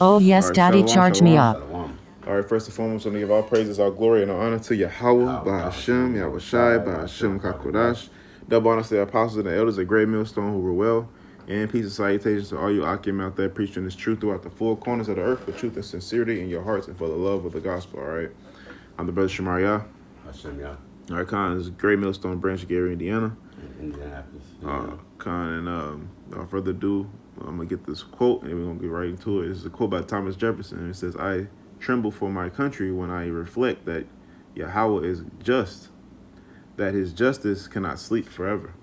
Oh yes, All right, daddy, shalom, charge me shalom. up. Shalom. All right, first and foremost, I want to give all praises, all glory, and all honor to Yahweh, Yahweh Bahashem, Bahashem, Yahweh Yahweh Shai, Shai, Bahashem Bahashem, Hakodash. Kakodash. Double honor to the apostles and the elders at Great Millstone who were well. And peace and salutations to all you Akim out there preaching this truth throughout the four corners of the earth with truth and sincerity in your hearts and for the love of the gospel, all right? I'm the brother Shemariah. Hashem Yah. All right, Khan, this is Great Millstone Branch, Gary, Indiana. In Indianapolis. Indiana. Khan, and without further ado, I'm going to get this quote, and we're going to get right into it. This is a quote by Thomas Jefferson. It says, I tremble for my country when I reflect that Yahweh is just, that his justice cannot sleep forever.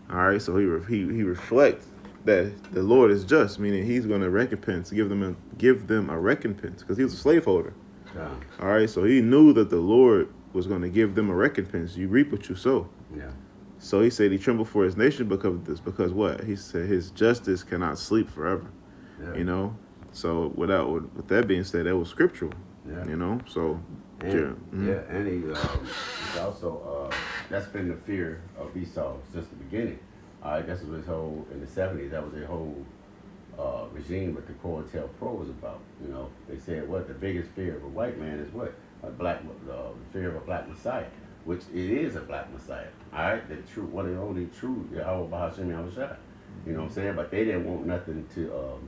All right, so he reflects that the Lord is just, meaning he's going to recompense, give them a recompense, because he was a slaveholder. Yeah. All right, so he knew that the Lord was going to give them a recompense. You reap what you sow. Yeah. So he said he trembled for his nation because of this. Because what? He said his justice cannot sleep forever. Yeah. You know. So with that being said, that was scriptural. Yeah. You know. So and he's also that's been the fear of Esau since the beginning. That's what his whole in the 70s. That was their whole regime. What the COINTELPRO was about. You know, they said what the biggest fear of a white man is what the fear of a black Messiah, which it is a black Messiah. All right, the true one and only true Yahweh Bahashem Yahweh Shai. You know what I'm saying? But they didn't want nothing to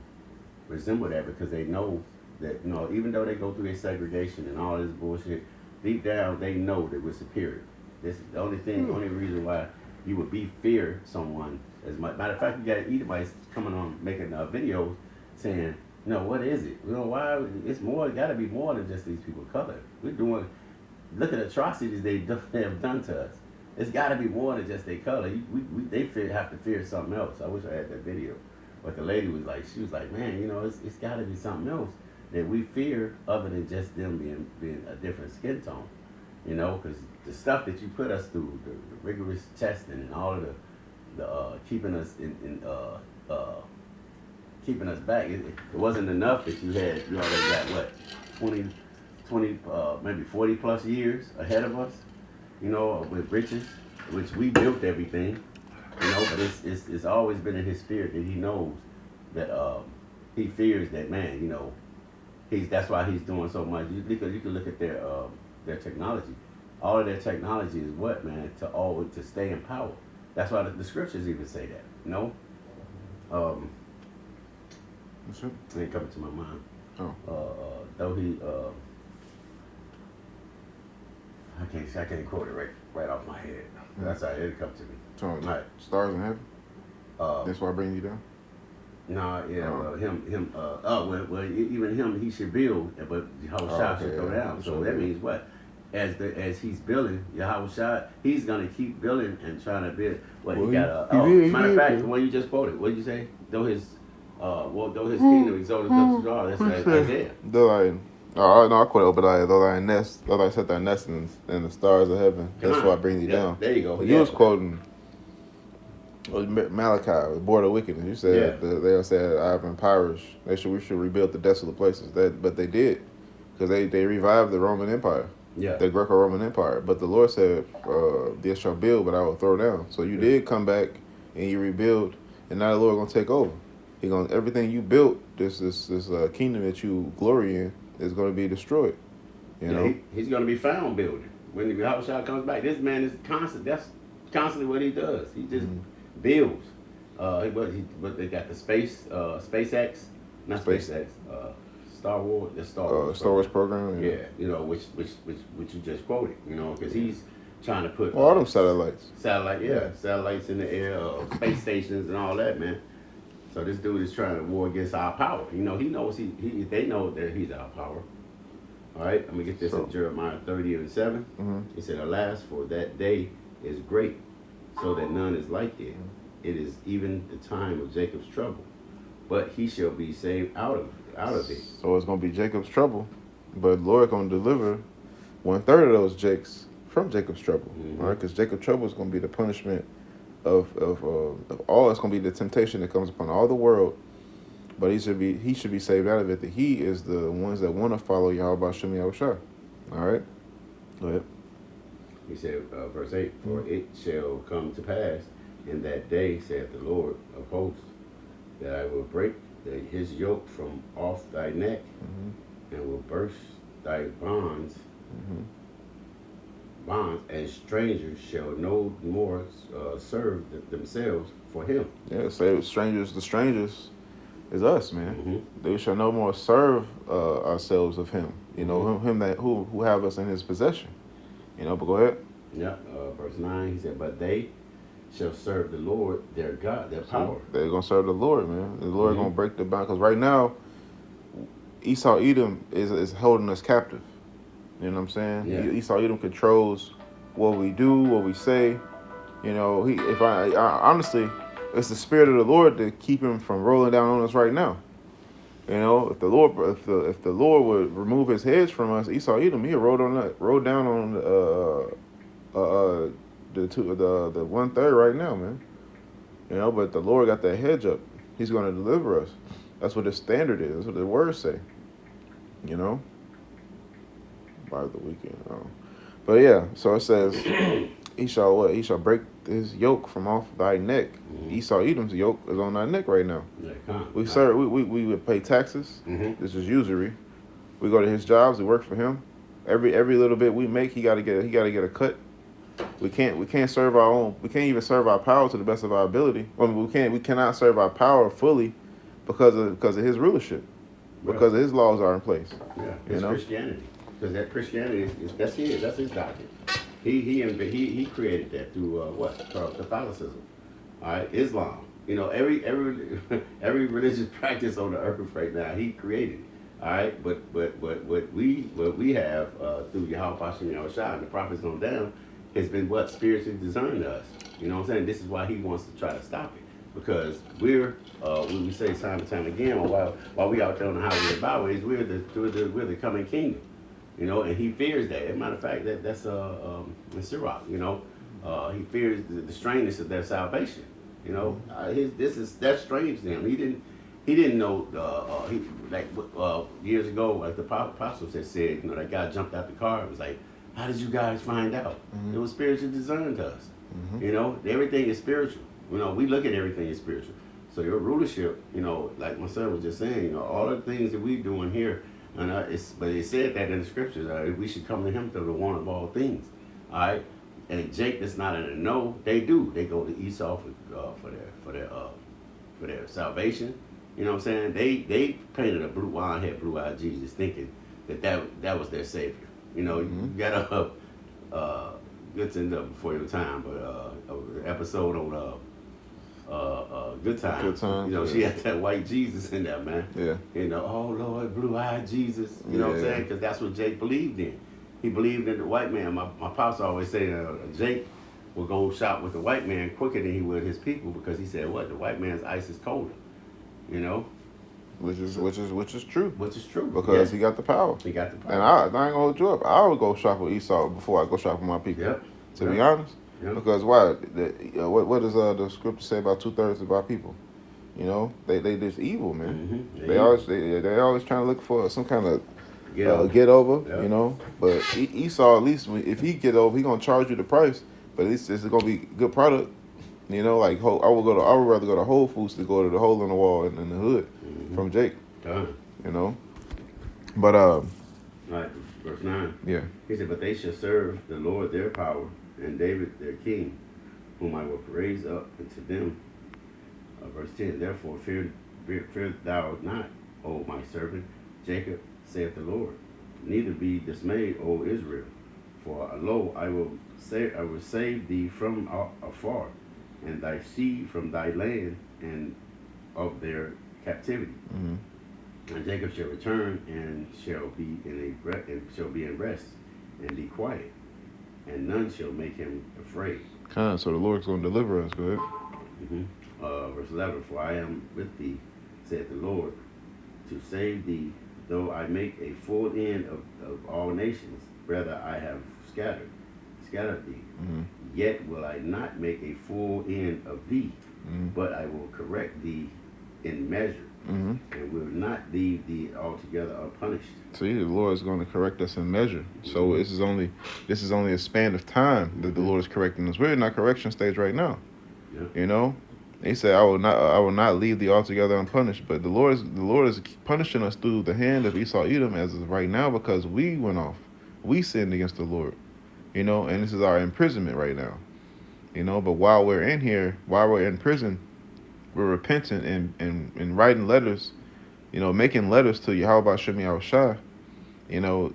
resemble that because they know that, you know, even though they go through their segregation and all this bullshit, deep down they know that we're superior. This is the only thing, only reason why you would fear someone as much. Matter of fact, you got Edomites coming on making videos saying, you know, what is it? You know, why it's more? It got to be more than just these people of color. We're doing. Look at the atrocities they have done to us. It's got to be more than just their color. They have to fear something else. I wish I had that video. But the lady was like, man, you know, it's got to be something else that we fear other than just them being a different skin tone. You know, because the stuff that you put us through, the rigorous testing and all of the keeping us keeping us back, it wasn't enough that you already got what 20, maybe 40 plus years ahead of us, you know, with riches, which we built everything, you know, but it's always been in his spirit that he knows that he fears that, man, you know, that's why he's doing so much. Because you can look at their technology. All of their technology is what, man, to stay in power. That's why the scriptures even say that, you know. What's up? It ain't coming to my mind. Oh. I can't quote it right off my head. That's how it come to me. So Right. stars in heaven. That's why I bring you down. No, yeah, well, even him, he should build, but Yahweh Shai should throw down. So that means what? As he's building, Yahweh Shai, he's gonna keep building and trying to build. Matter of fact, the one you just quoted, what did you say? Though his kingdom exalted up to all. That's Isaiah. I quote Obadiah. Though I set thy nest in the stars of heaven. That's why I bring you down. There you go. But you was quoting Malachi, the border of wickedness. You said they said Ivan Pyrrhus. We should rebuild the desolate places. But they did, because they revived the Roman Empire. Yeah. The Greco-Roman Empire. But the Lord said, "This shall build, but I will throw down." So you did come back and you rebuild, and now the Lord gonna take over. He gonna everything you built, this kingdom that you glory in, is gonna be destroyed. You know, he's gonna be found building when the Yahweh Shai comes back. This man is constant. That's constantly what he does. He just builds. But they got the SpaceX, not SpaceX. Star Wars, the Star Wars program. Yeah, you know, which you just quoted. You know, because he's trying to put all them satellites. Satellites in the air, space stations and all that, man. So this dude is trying to war against our power. You know, he knows they know that he's our power. All right, I'm gonna get this in Jeremiah 30:7. He said, "Alas, for that day is great, so that none is like it. It is even the time of Jacob's trouble, but he shall be saved out of it." So it's gonna be Jacob's trouble, but Lord gonna deliver 1/3 of those Jakes from Jacob's trouble. All right, because Jacob's trouble is gonna be the punishment of all. It's gonna be the temptation that comes upon all the world, but he should be saved out of it. That he is the ones that want to follow Yahweh Hashem Yahweh Shai. All right, go ahead. He said, verse 8, "For it shall come to pass in that day, saith the Lord of hosts, that I will break his yoke from off thy neck, and will burst thy bonds, and strangers shall no more serve themselves for him. Yeah, say strangers. The strangers is us, man. Mm-hmm. They shall no more serve ourselves of him. You know, him that who have us in his possession. You know, but go ahead. Yeah, verse 9, he said, but they shall serve the Lord their God, their power. So they're going to serve the Lord, man. The Lord going to break the bound. Because right now, Esau Edom is holding us captive. You know what I'm saying? Yeah. Esau Edom controls what we do, what we say. You know, I honestly, it's the spirit of the Lord to keep him from rolling down on us right now. You know, if the Lord would remove his hedge from us, Esau Edom, he rolled down on the 1/3 right now, man. You know, but the Lord got that hedge up. He's going to deliver us. That's what the standard is. That's what the words say. You know, by the weekend. But yeah, so it says, he shall what? He shall break his yoke from off thy neck. Esau Edom's yoke is on thy neck right now. We would pay taxes. This is usury. We go to his jobs. We work for him. Every little bit we make, he got to get a cut. We can't serve our own. We can't even serve our power to the best of our ability. I mean, we cannot serve our power fully because of his rulership, because of his laws are in place. Yeah, it's Christianity. Because that Christianity that's his doctrine. He created that through Catholicism, all right, Islam. You know, every religious practice on the earth right now, he created. All right, but what we have through Yahweh Hashem Yahushua and the prophets on down has been what spiritually discerned to us. You know what I'm saying? This is why he wants to try to stop it, because we say time and time again, while we out there on the highways and byways, we're the coming kingdom. You know, and he fears that. As a matter of fact, that's in Sirach. You know, he fears the strangeness of their salvation. You know, that's strange to him. He didn't know. Years ago, like the apostles had said, you know, that guy jumped out the car and was like, "How did you guys find out?" It was spiritually discerned to us. You know, everything is spiritual. You know, we look at everything as spiritual. So your rulership, you know, like my son was just saying, you know, all the things that we doing here. And but it said that in the scriptures, we should come to him through the one of all things. All right, and Jake that's not in the know, they do. They go to Esau for their salvation. You know what I'm saying? They painted a blue-eyed Jesus, thinking that was their savior. You know, you got good to end up before your time, but episode on Good Times. Good Times. You know, she had that white Jesus in there, man. Yeah. You know, oh Lord, blue-eyed Jesus. You know what I'm saying? Because that's what Jake believed in. He believed in the white man. My pops always say Jake will go shop with the white man quicker than he would his people, because he said, what? The white man's ice is colder. You know? Which is true. Which is true. Because he got the power. He got the power. And I ain't gonna hold you up. I would go shop with Esau before I go shop with my people. Yep. To be honest. Yep. Because why? What does the scripture say about 2/3 of our people? You know, they just evil, man. They always trying to look for some kind of get over. Yep. You know, but Esau, at least if he get over, he gonna charge you the price. But at least it's gonna be good product. You know, like I would rather go to Whole Foods to go to the hole in the wall in the hood from Jake. You know, but right, verse 9. Yeah. He said, but they shall serve the Lord their power, and David their king, whom I will raise up unto them. Verse 10, therefore fear thou not, O my servant Jacob, saith the Lord. Neither be dismayed, O Israel. For lo, I will save thee from afar, and thy seed from thy land and of their captivity. And Jacob shall return and shall be in rest and be quiet, and none shall make him afraid. So the Lord's going to deliver us. Go ahead. Verse 11, for I am with thee, saith the Lord, to save thee, though I make a full end of all nations. Rather I have scattered thee. Yet will I not make a full end of thee, but I will correct thee in measure, and will not leave thee altogether unpunished. See, the Lord is going to correct us in measure. So this is only a span of time that the Lord is correcting us. We're in our correction stage right now. You know, He said, I will not leave thee altogether unpunished. But the Lord is punishing us through the hand of Esau Edom as of right now because we went off. We sinned against the Lord. And this is our imprisonment right now. But while we're in here, while we're in prison, we're repenting and writing letters, making letters to Yahweh Shem Yahushua,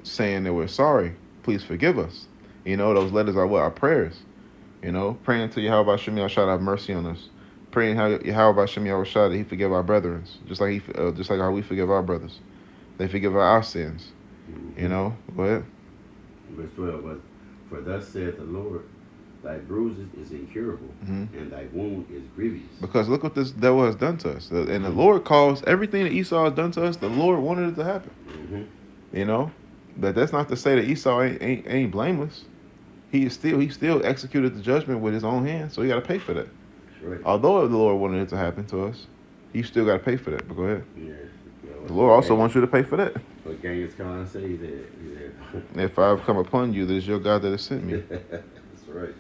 saying that we're sorry. Please forgive us. Those letters are what? Our prayers. Praying to Yahweh Shem Yahushua to have mercy on us. Praying how Yahweh Shem Yahushua that He forgive our brethren, just like how we forgive our brothers. They forgive our sins. Go ahead. Verse 12 was, for thus saith the Lord, thy bruises is incurable, and thy wound is grievous. Because look what this devil has done to us. And the Lord calls everything that Esau has done to us, the Lord wanted it to happen. But that's not to say that Esau ain't blameless. He still executed the judgment with his own hand, so he got to pay for that. Right. Although the Lord wanted it to happen to us, you still got to pay for that. But go ahead. Yeah. The Lord also wants you to pay for that. What Genghis Khan say? He said, if I have come upon you, that is your God that has sent me. That's right.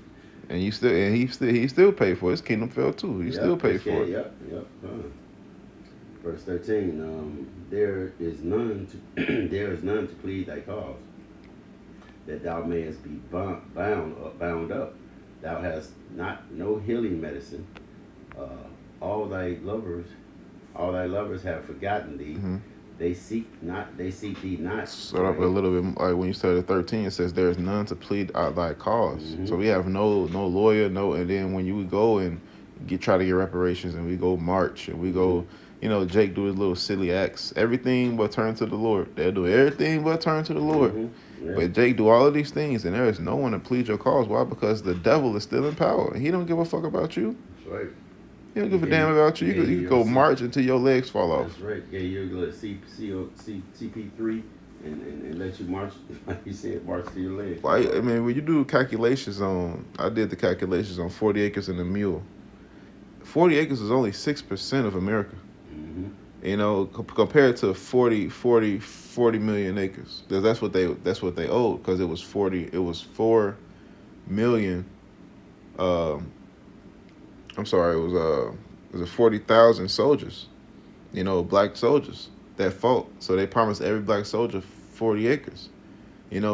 And he still paid for it. His kingdom fell too. He still paid for it. Yep. Verse 13. There is none to plead thy cause, that thou mayest be bound up. Thou hast no healing medicine. All thy lovers have forgotten thee. They seek thee not. Start up a little bit like when you started 13, it says there is none to plead thy cause. So we have no lawyer, and then when you go and try to get reparations and we go march and we go, Jake do his little silly acts, everything but turn to the Lord. They'll do everything but turn to the Lord. Yeah. But Jake do all of these things and there is no one to plead your cause. Why? Because the devil is still in power and he don't give a fuck about you. That's right. He don't give a damn about you. You can go march until your legs fall off. That's right. Yeah, you go to CP3 and let you march, like you said, march to your legs. Well, I mean, when you do calculations I did the calculations on 40 acres and a mule. 40 acres is only 6% of America. Compared to 40 million acres. That's what they owed because it was 4 million. It was 40,000 soldiers, black soldiers that fought. So they promised every black soldier 40 acres,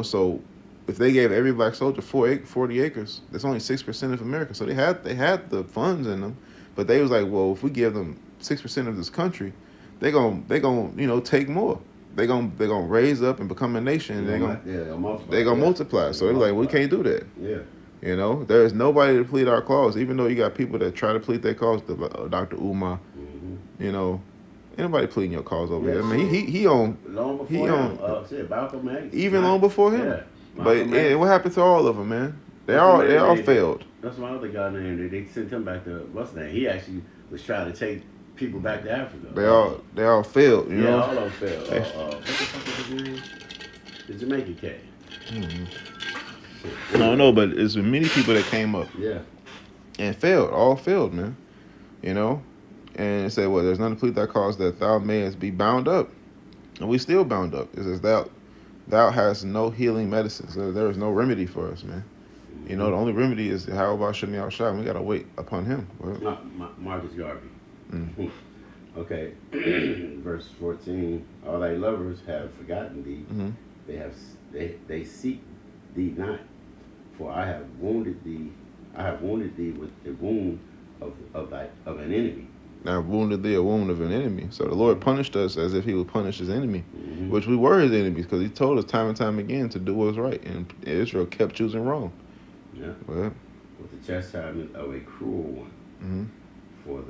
So if they gave every black soldier 40 acres, that's only 6% of America. So they had the funds in them, but they was like, well, if we give them 6% of this country, they gonna take more. They gonna raise up and become a nation. And they gonna multiply. So they're like, we can't do that. Yeah. There is nobody to plead our cause, even though you got people that try to plead their cause. Dr. Umar, ain't nobody pleading your cause over here. I mean, he on long before Malcolm X, even long before him. Yeah, what happened to all of them, man? They all failed. That's my other guy named. They sent him back to what's name? He actually was trying to take people back to Africa. They all failed. All of them failed. What the fuck is his name? The Jamaican cat. No, but it's been many people that came up. Yeah. And all failed, man. And it said, well, there's none to plead thy cause that thou mayest be bound up. And we still bound up. It says thou hast no healing medicine. So there is no remedy for us, man. The only remedy is how about Shem Yahushua, and we gotta wait upon him. Marcus Garvey. Okay. Verse 14. All thy lovers have forgotten thee. They seek thee not. For I have wounded thee with the wound of an enemy. I wounded thee a wound of an enemy. So the Lord punished us as if he would punish his enemy, which we were his enemies because he told us time and time again to do what was right. And Israel kept choosing wrong. Yeah. With the chastisement of a cruel one. For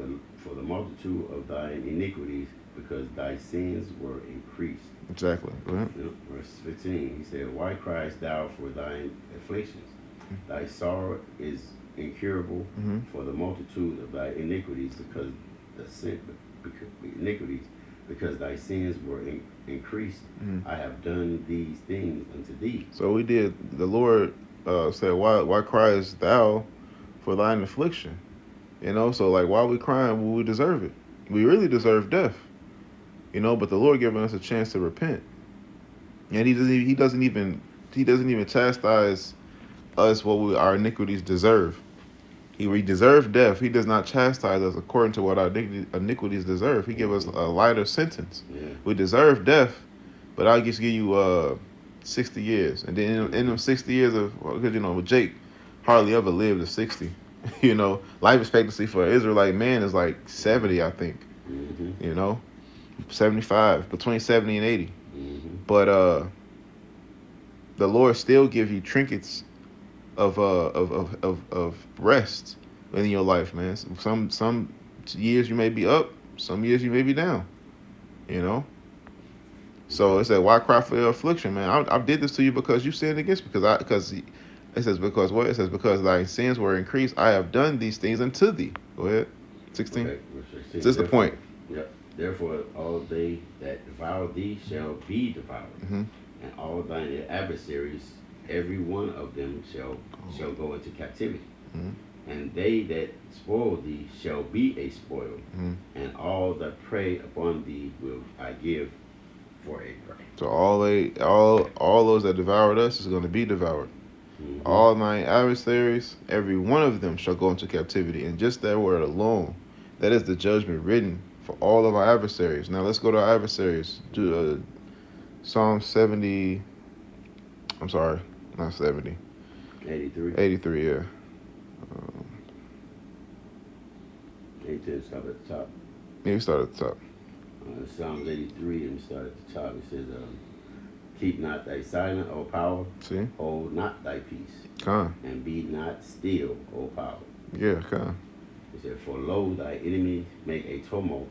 the multitude of thine iniquities, because thy sins were increased. Exactly. Go ahead. Verse 15, he said, why criest thou for thine afflictions? Thy sorrow is incurable for the multitude of thy iniquities, because thy sins were increased. I have done these things unto thee. So we did. The Lord said, why criest thou for thine affliction? So like, why are we crying? Well, we deserve it. We really deserve death. But the Lord giving us a chance to repent. And he doesn't even chastise us what our iniquities deserve. He deserved death. He does not chastise us according to what our iniquities deserve. He give us a lighter sentence. Yeah. We deserve death, but I'll just give you 60 years. And then in them 60 years of, because, with Jake, hardly ever lived to 60. Life expectancy for an Israelite man is like 70, I think. 75, between 70 and 80. But the Lord still gives you trinkets of rest in your life, man. Some years you may be up, some years you may be down. So it said, why cry for your affliction, man? I did this to you because you sinned against me. Because it says, because what? It says, because thy sins were increased, I have done these things unto thee. Go ahead. 16. Okay. Is this the point? Yep. Therefore, all they that devour thee shall be devoured, and all thine adversaries, every one of them shall go into captivity. And they that spoil thee shall be a spoil, and all that prey upon thee will I give for a prey. So all those that devoured us is going to be devoured. All my adversaries, every one of them shall go into captivity. And just that word alone, that is the judgment written for all of our adversaries. Now let's go to our adversaries. Psalm 70. I'm sorry, not 70. 83. 83, yeah. 82, start at the top. Yeah, you start at the top. Psalms 83, and start at the top. It says, keep not thy silent, O power. See? Hold not thy peace. Come. And be not still, O power. Yeah, come. It said, for lo, thy enemies make a tumult,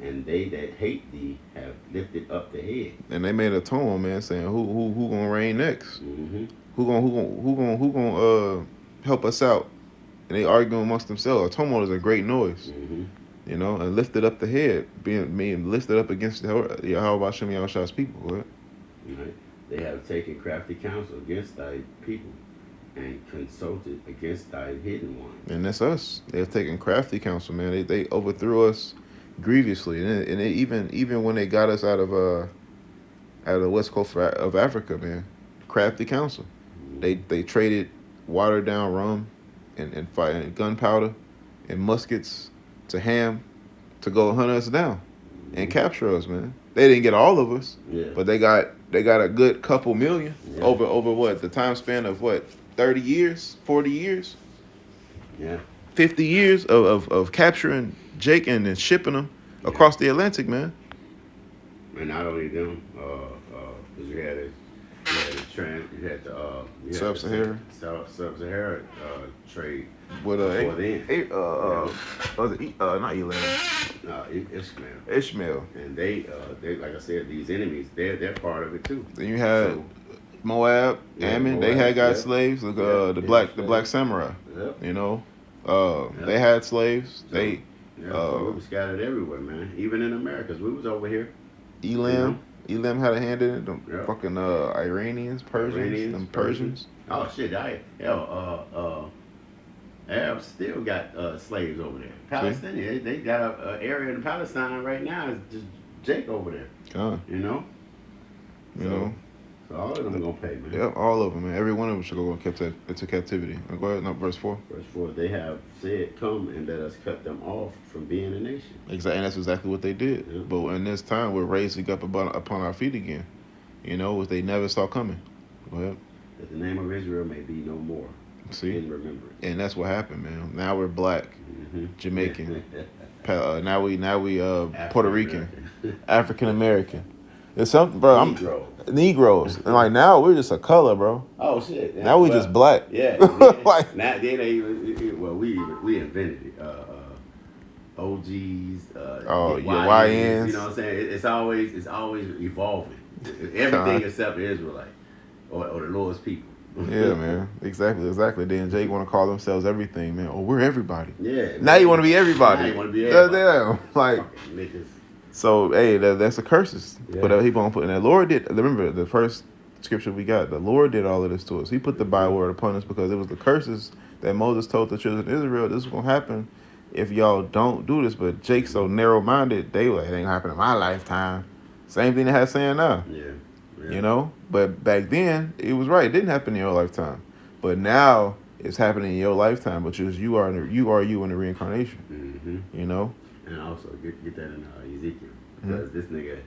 and they that hate thee have lifted up the head. And they made a tone, man, saying who gonna reign next? Who gonna help us out? And they arguing amongst themselves. A tumult is a great noise, and lifted up the head, being lifted up against Yahweh Hashem Yahushua's people. Right? Right. They have taken crafty counsel against thy people, and consulted against thy hidden ones. And that's us. They've taken crafty counsel, man. They overthrew us grievously, and they, even when they got us out of the west coast of Africa, man, crafty counsel. They traded watered down rum and fire and gunpowder and muskets to Ham to go hunt us down and capture us, man. They didn't get all of us, but they got a good couple million over what, the time span of what, 30 years, 40 years, 50 years of capturing Jake and then shipping them across the Atlantic, man. And not only them, because you had the Sub-Saharan trade with before then. Not Elam. Ishmael. And they like I said, these enemies, they're part of it too. Then you had Moab, Ammon. Moab, they had got slaves. The black samurai. Yep. They had slaves. So, we were scattered everywhere, man. Even in America, we was over here. Elam. Elam had a hand in it. Them fucking Iranians, Persians. Oh shit! Arabs still got slaves over there. Palestinians, they got an area in Palestine right now. It's just Jake over there. So all of them gonna pay, man. Yep, all of them, man. Every one of them should go into captivity. Go ahead, no, verse 4. Verse 4, they have said, come and let us cut them off from being a nation. Exactly, and that's exactly what they did. Yeah. But in this time, we're raising up upon our feet again. What they never saw coming. Go ahead. That the name of Israel may be no more. See? In remembrance. And that's what happened, man. Now we're black, Jamaican. now we Puerto Rican, African American. It's something, bro. Negroes. And like now we're just a color, bro. Oh shit. Yeah, now we just black. Yeah. Like now they even we invented it. OGs. your YNs. You know what I'm saying? It's always evolving. Everything except the Israelite or the Lord's people. Yeah, man. Exactly. Then Jake want to call themselves everything, man. Oh, we're everybody. Yeah. Now you want to be everybody. Now you want to be everybody. Like. So, hey, that's the curses. Yeah. But he won't put in that. Lord did. Remember the first scripture we got. The Lord did all of this to us. He put the byword upon us because it was the curses that Moses told the children of Israel. This is gonna happen if y'all don't do this. But Jake's so narrow-minded. They like, it ain't gonna happen in my lifetime. Same thing that had saying now. Yeah. But back then it was right. It didn't happen in your lifetime. But now it's happening in your lifetime, but you are you in the reincarnation. Mm-hmm. You know. And also get that in Ezekiel, Mm-hmm. because this nigga,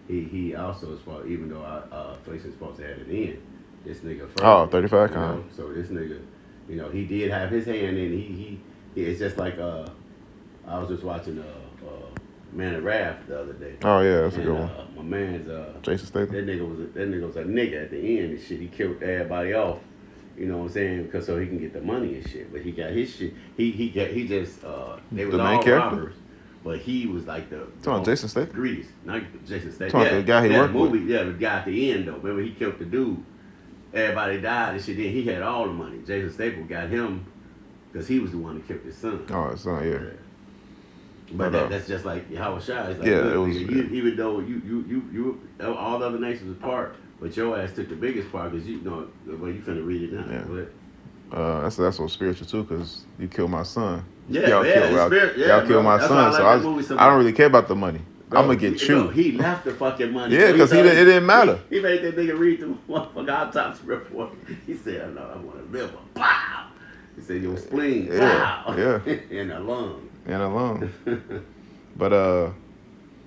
he also is supposed, even though Felix is supposed to add it in, this nigga first. Oh, 35 you con. know? So this nigga, you know, he did have his hand in. He it's just like I was just watching Man of Wrath the other day. Oh yeah, that's a And good one. my man's Jason Statham. that nigga was a nigga at the end and shit. He killed everybody off. You know what I'm saying? Because so he can get the money and shit. But he got his shit. He just they was The main all character? robbers. But he was like the Talking about Jason Statham? greediest. Not Jason Statham. Talking about the guy he worked the movie, yeah, the guy at the end though. Remember he killed the dude. Everybody died and shit. Then he had all the money. Jason Statham got him because he was the one that killed his son. Oh, it's not yeah. But that's just like Howard Shah. It's like, Yeah, look, it was- nigga, even though you all the other nations was part, but your ass took the biggest part because you know, well, you finna read it now. Yeah. But, That's so spiritual too, because you killed my son. Yeah, y'all yeah, killed, yeah, y'all killed my that's son, why I like so that movie so I don't much. really care about the money. Bro, I'm gonna get you. He left the fucking money. Yeah, So 'cause it didn't matter. He made that nigga read the motherfucking autopsy report. He said, "No, I want to live a pow." He said, "Your spleen, Yeah, pow, yeah. and a lung." And alone. But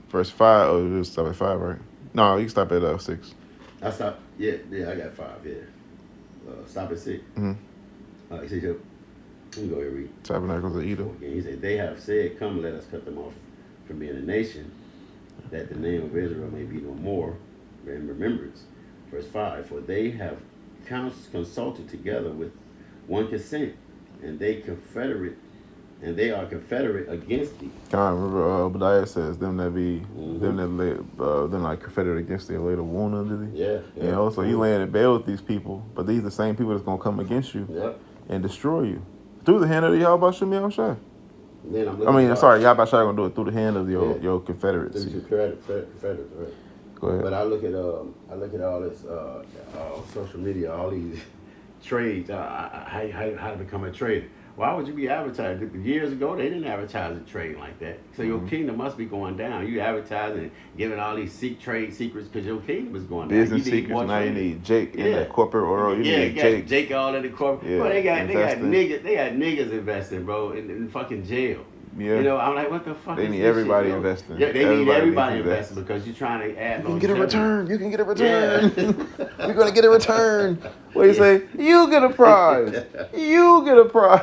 verse 5. Oh, you just stop at 5, right? No, you can stop at 6. I stopped. Yeah, I got 5. Yeah, stop at 6. Mhm. He said, let me go here and read. Tabernacles of Edom. Again, he said, "They have said, come, let us cut them off from being a nation, that the name of Israel may be no more in remembrance." Verse 5, "For they have consulted together with one consent, and they are confederate against thee." Kind of remember Obadiah says, them that be, Mhm. them that lay, them like confederate against thee, laid a wound under thee. Yeah. You know, so you laying in bed with these people, but these the same people that's going to come against you Yep. and destroy you. Through the hand of the Yahweh Shem Yahushua. Then I'm I looking mean, at- sorry, Yahweh Shai going to do it through the hand of your Yeah. confederates. Confederates, right? Go ahead. But I look at all this social media, all these trades, how to become a trader. Why would you be advertising? Years ago, they didn't advertise a trade like that. So your kingdom must be going down. You advertising, giving all these trade secrets because your kingdom is going down. Business You need secrets. more Now you trading. need Jake in Yeah. the corporate world. You need got Jake. Jake all in the corporate. Yeah, Bro, they got investing. niggas. They got niggas investing, bro, in fucking jail. Yeah. You know, I'm like, what the fuck? They is need this everybody shit, bro? investing. Yeah, they need everybody needs to invest. investing because you're trying to add. You can get a longevity. return. You can get a return. You're gonna get a return. What do you say? You get a prize. You get a prize.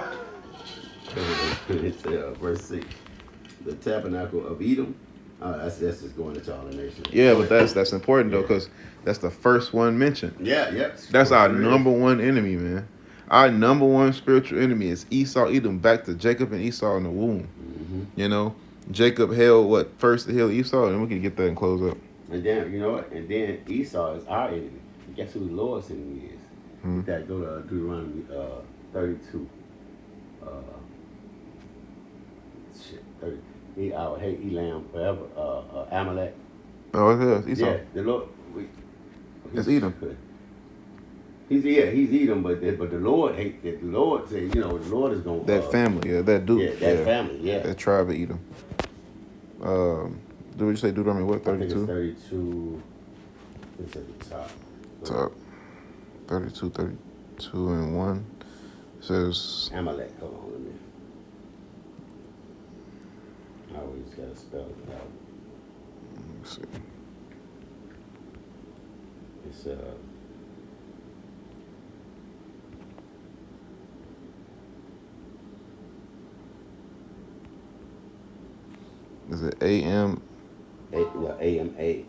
It's verse 6. The tabernacle of Edom. That's just going into all the nations. Yeah, but that's important though, because that's the first one mentioned. Yeah, yep. That's our Sure is. number one enemy, man. Our number one spiritual enemy is Esau, Edom, back to Jacob and Esau in the womb. Mhm. You know, Jacob held what first to heal Esau, and we can get that and close up. And then you know what? And then Esau is our enemy. Guess who the Lord's enemy is? Hmm. That go to Deuteronomy 32. Shit, 30. I would hate Elam forever. Amalek. Oh, it is Esau. Yeah, the Lord. It's Edom. He's Edom, but the Lord hates it. The Lord said, the Lord is going That family, yeah, that dude, Yeah, that family, yeah. that tribe of Edom. Did you say Deuteronomy what? I think it's 32. 32. It's at the top. Top. 32, 32 and 1. It says Amalek. Hold on, let me. I always gotta spell it out. let's see. It's Is it AM A-M-A-L-E-K.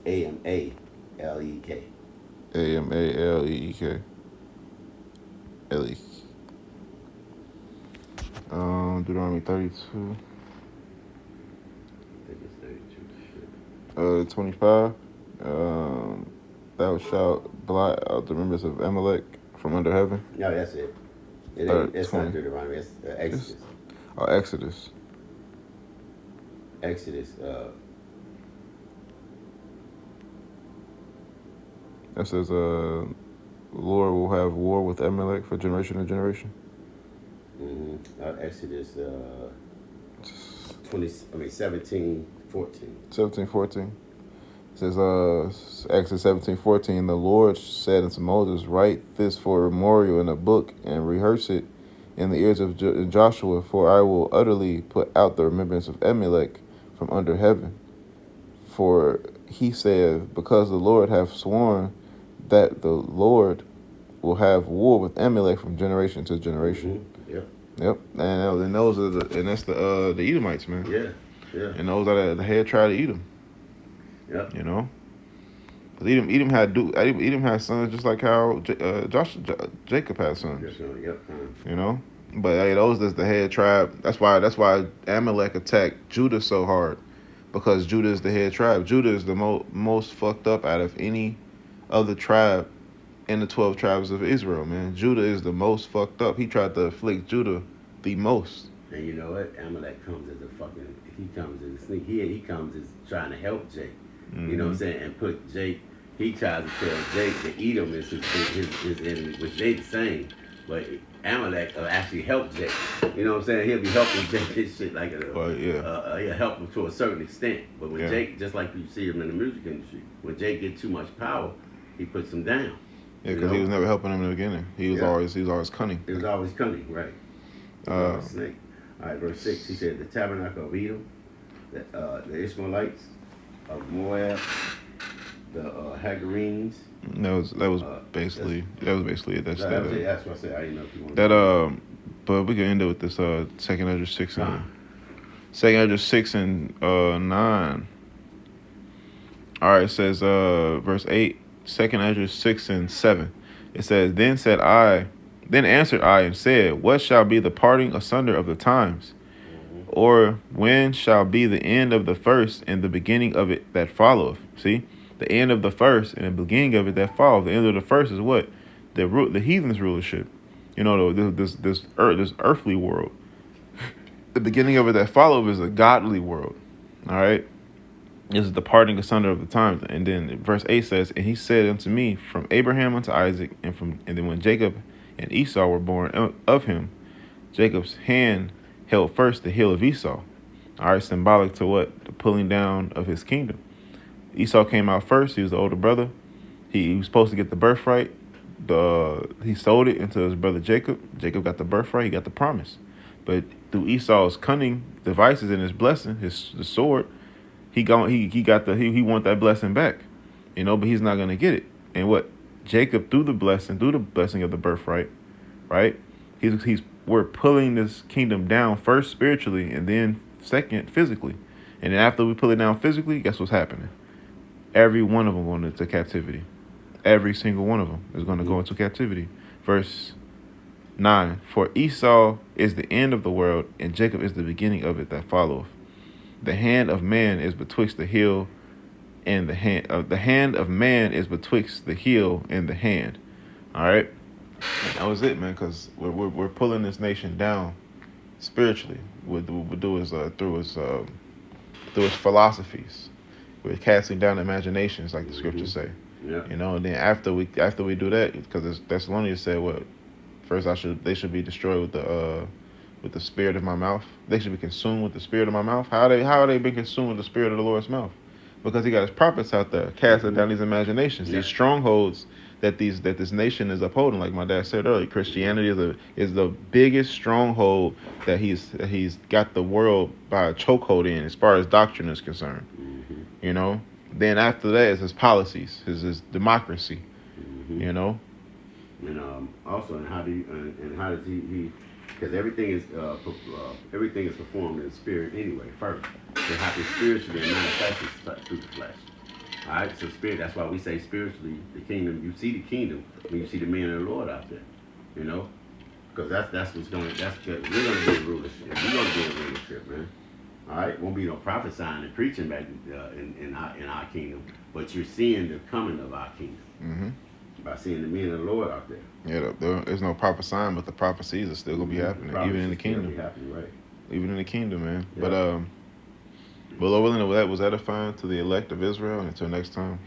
AMALEEK? Ellie. Deuteronomy 32. I think it's 32. Shit. 25. Thou shalt blot out the remembrance of Amalek from under heaven. No, that's it. It ain't. It's 20. not Deuteronomy. It's Exodus. Oh, Exodus. Exodus. That says, the Lord will have war with Amalek for generation to generation. Exodus 17, 14. 17:14. It says, Exodus 17:14, the Lord said unto Moses, write this for a memorial in a book and rehearse it in the ears of Joshua, for I will utterly put out the remembrance of Amalek from under heaven. For he saith, because the Lord hath sworn that the Lord will have war with Amalek from generation to generation. Yep. Yep, and those are and that's the Edomites, man. Yeah. Yeah. And those are the head tribe of Edom. Yep. You know, 'cause Edom had sons just like how Jacob had sons. Yep. You know, but hey, those is the head tribe. That's why Amalek attacked Judah so hard, because Judah is the head tribe. Judah is the most fucked up out of any other tribe in the 12 tribes of Israel, man. Judah is the most fucked up. He tried to afflict Judah the most. And you know what? Amalek comes as he comes as a sneak. He comes as trying to help Jake. Mm-hmm. You know what I'm saying? And put Jake, he tries to tell Jake that Edom is his enemy, which they the same. But Amalek actually helped Jake. You know what I'm saying? He'll be helping Jake his shit like he'll help him to a certain extent. But when Jake, just like you see him in the music industry, when Jake gets too much power, he puts him down. Yeah, because he was never helping him in the beginning. He was always cunning. He was always cunning, right? Snake. All right, verse 6. He said, the tabernacle of Edom, the Ishmaelites of Moab, the Hagarenes. That was basically it. That's what I said. I didn't know if you wanted that. But we can end it with this Second Ezra 6 and Second Ezra 6 and 9. All right, it says verse 8. Second Ezra 6 and 7. It says, Then answered I and said, What shall be the parting asunder of the times? Or when shall be the end of the first and the beginning of it that followeth? See, the end of the first and the beginning of it that followeth. The end of the first is what? The heathen's rulership. You know, this earthly world. The beginning of it that followeth is a godly world. All right. This is the parting asunder of the times. And then verse 8 says, And he said unto me, From Abraham unto Isaac, and then when Jacob and Esau were born of him, Jacob's hand held first the heel of Esau. All right, symbolic to what? The pulling down of his kingdom. Esau came out first. He was the older brother. He was supposed to get the birthright. He sold it into his brother Jacob. Jacob got the birthright. He got the promise. But through Esau's cunning devices and his blessing, the sword, he want that blessing back, you know, but he's not gonna get it. And what Jacob through the blessing of the birthright, right? We're pulling this kingdom down first spiritually and then second physically, and then after we pull it down physically, guess what's happening? Every one of them going into captivity. Every single one of them is going to go into captivity. Verse 9: For Esau is the end of the world, and Jacob is the beginning of it that followeth. The hand of man is betwixt the heel and the hand. The hand of man is betwixt the heel and the hand. All right, and that was it, man. Because we're pulling this nation down spiritually. What we do is through its philosophies. We're casting down imaginations, like the scriptures say. Yeah. You know, and then after we do that, because Thessalonians said, what? First, they should be destroyed with the spirit of my mouth. They should be consumed with the spirit of my mouth. How are they being consumed with the spirit of the Lord's mouth? Because he got his prophets out there casting down these imaginations, these strongholds that this nation is upholding. Like my dad said earlier, Christianity is the biggest stronghold that he's got the world by a chokehold in, as far as doctrine is concerned. You know. Then after that is his policies, his democracy. You know. And also, how does he? Because everything is performed in spirit anyway. First, it happens spiritually and manifests through the flesh. All right, so spirit. That's why we say spiritually, the kingdom. You see the kingdom when you see the men of the Lord out there. You know, because that's what's going. We're going to be in rulership. We're going to be in rulership, man. All right, won't be no prophesying and preaching back in our kingdom, but you're seeing the coming of our kingdom. Mm-hmm. By seeing the men of the Lord out there. Yeah, there's no prophesying, but the prophecies are still gonna be happening, even in the kingdom. Right. Even in the kingdom, man. Yeah. But Lord willing, that was edifying to the elect of Israel. And until next time.